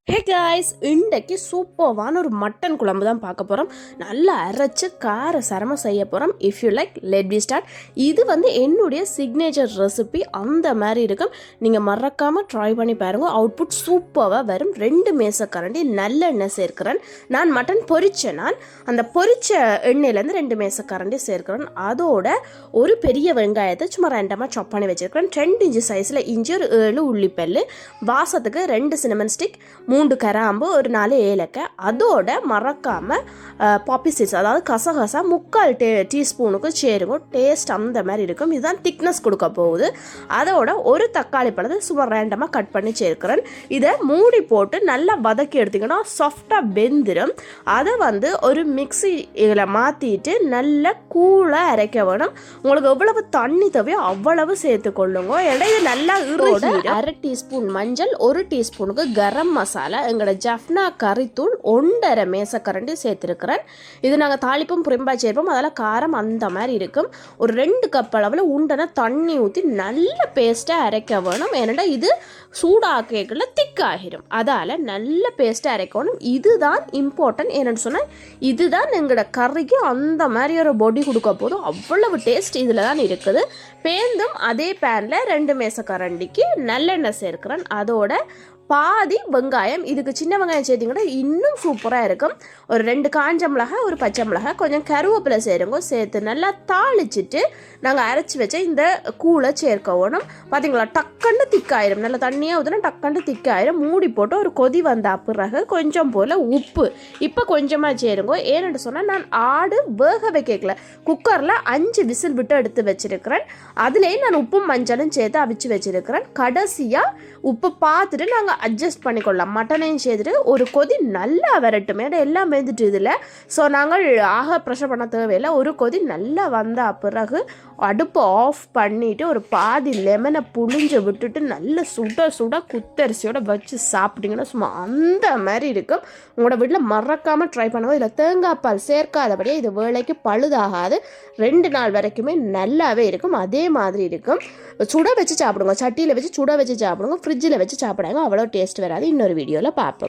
Hey guys, இன்றைக்கு சூப்பர்வான ஒரு mutton குழம்பு தான் பார்க்க போகிறோம். நல்லா அரைச்சி கார சரமாக செய்ய போகிறோம். If you like let B start. இது என்னுடைய சிக்னேச்சர் ரெசிபி அந்த மாதிரி இருக்கும். நீங்கள் மறக்காமல் ட்ரை பண்ணி பாருங்கள். அவுட்புட் சூப்பராக வரும். 2 மேசக்கரண்டி நல்லெண்ணெய் சேர்க்கிறேன். நான் மட்டன் பொரிச்சேன். நான் அந்த பொரிச்ச எண்ணெயிலேருந்து 2 மேசக்கரண்டி சேர்க்கிறேன். அதோட ஒரு பெரிய வெங்காயத்தை சும்மா ரெண்டமாக சாப் பண்ணி வச்சுருக்கிறேன். 2 இன்ச்சு சைஸில் இஞ்சி, ஒரு 7 உள்ளிப்பல், வாசத்துக்கு 2 சினமன் ஸ்டிக், 3 கராம்பு, ஒரு 4 ஏலக்காய். அதோட மறக்காமல் பாப்பி சீட்ஸ், அதாவது கசகசா 3/4 டீஸ்பூனுக்கு சேருங்க. டேஸ்ட் அந்த மாதிரி இருக்கும். இதுதான் திக்னஸ் கொடுக்க போகுது. அதோட ஒரு தக்காளி பழத்தை சும்மா ரேண்டமாக கட் பண்ணி சேர்க்கிறேன். இதை மூடி போட்டு நல்லா வதக்கி எடுத்திங்கன்னா சாஃப்டாக வெந்துடும். அதை ஒரு மிக்சியில் மாற்றிட்டு நல்லா கூலாக அரைக்க வேணும். உங்களுக்கு எவ்வளவு தண்ணி தேவையோ அவ்வளவு சேர்த்துக்கொள்ளுங்க. இடையில நல்லா இறுகி 1/2 டீஸ்பூன் மஞ்சள், 1 டீஸ்பூனுக்கு கரம் மசாலா, எங்களோட ஜஃப்னா கறித்தூள் 1/2 மேசக்கரண்டி சேர்த்துருக்கிறேன். இது நாங்கள் தாளிப்பும் புரிம்பா சேர்ப்போம். அதெல்லாம் காரம் அந்த மாதிரி இருக்கும். ஒரு 2 கப் அளவில் உண்டனை தண்ணி ஊற்றி நல்ல பேஸ்ட்டாக அரைக்க வேணும். ஏன்னா இது சூடாக்கல திக்காகிடும். அதால் நல்ல பேஸ்ட்டாக அரைக்கணும். இதுதான் இம்பார்ட்டன்ட். என்னென்னு சொன்னால் இதுதான் எங்களோட கறிக்கு அந்த மாதிரி ஒரு பொடி கொடுக்க போதும். அவ்வளவு டேஸ்ட் இதில் தான் இருக்குது. பேந்தும் அதே பேனில் 2 மேசக்கரண்டிக்கு நல்லெண்ணெய் சேர்க்கிறேன். அதோட பாதி வெங்காயம், இதுக்கு சின்ன வெங்காயம் சேர்த்திங்கன்னா இன்னும் சூப்பராக இருக்கும். ஒரு 2 காஞ்ச மிளகாய், ஒரு பச்சை மிளகாய், கொஞ்சம் கருவேப்பிலை சேருங்க. சேர்த்து நல்லா தாளிச்சிட்டு நாங்கள் அரைச்சி வச்ச இந்த கூழை சேர்க்க வேணும். பார்த்தீங்களா, டக்குன்னு திக்காயிரும். நல்லா தண்ணியாக ஊற்றினா டக்குன்னு திக்காயிரும். மூடி போட்டு ஒரு கொதி வந்த பிறகு கொஞ்சம் போல் உப்பு இப்போ கொஞ்சமாக சேருங்க. ஏன்னு சொன்னால் நான் ஆடு வேக வைக்கல, குக்கரில் 5 விசில் விட்டு எடுத்து வச்சிருக்கிறேன். அதுலேயே நான் உப்பும் மஞ்சளும் சேர்த்து அவிச்சு வச்சிருக்கிறேன். கடைசியாக உப்பு பார்த்துட்டு நாங்கள் அட்ஜஸ்ட் பண்ணிக்கொள்ளலாம். மட்டனையும் சேர்த்துட்டு ஒரு கொதி நல்லா வரட்டும். ஏன்னா எல்லாம் வெந்துட்டு இதில். ஸோ நாங்கள் ப்ரெஷர் பண்ண தேவையில்லை. ஒரு கொதி நல்லா வந்த பிறகு அடுப்பை ஆஃப் பண்ணிவிட்டு ஒரு பாதி லெமனை புழிஞ்சு விட்டுட்டு நல்ல சுட குத்தரிசியோட வச்சு சாப்பிட்டிங்கன்னா சும்மா அந்த மாதிரி இருக்கும். உங்களோட வீட்டில் மறக்காமல் ட்ரை பண்ணுவோம். இதில் தேங்காய் பால் சேர்க்காதபடியே இது வேலைக்கு பழுதாகாது. 2 நாள் வரைக்குமே நல்லாவே இருக்கும். அதே மாதிரி இருக்கும். சுட வச்சு சாப்பிடுங்க. சட்டியில் வச்சு சுட வச்சு சாப்பிடுங்க. ஃப்ரிட்ஜில் வச்சு சாப்பிடாங்க. அவ்வளோ டேஸ்ட் வராது. இன்னொரு வீடியோவில் பார்ப்போம்.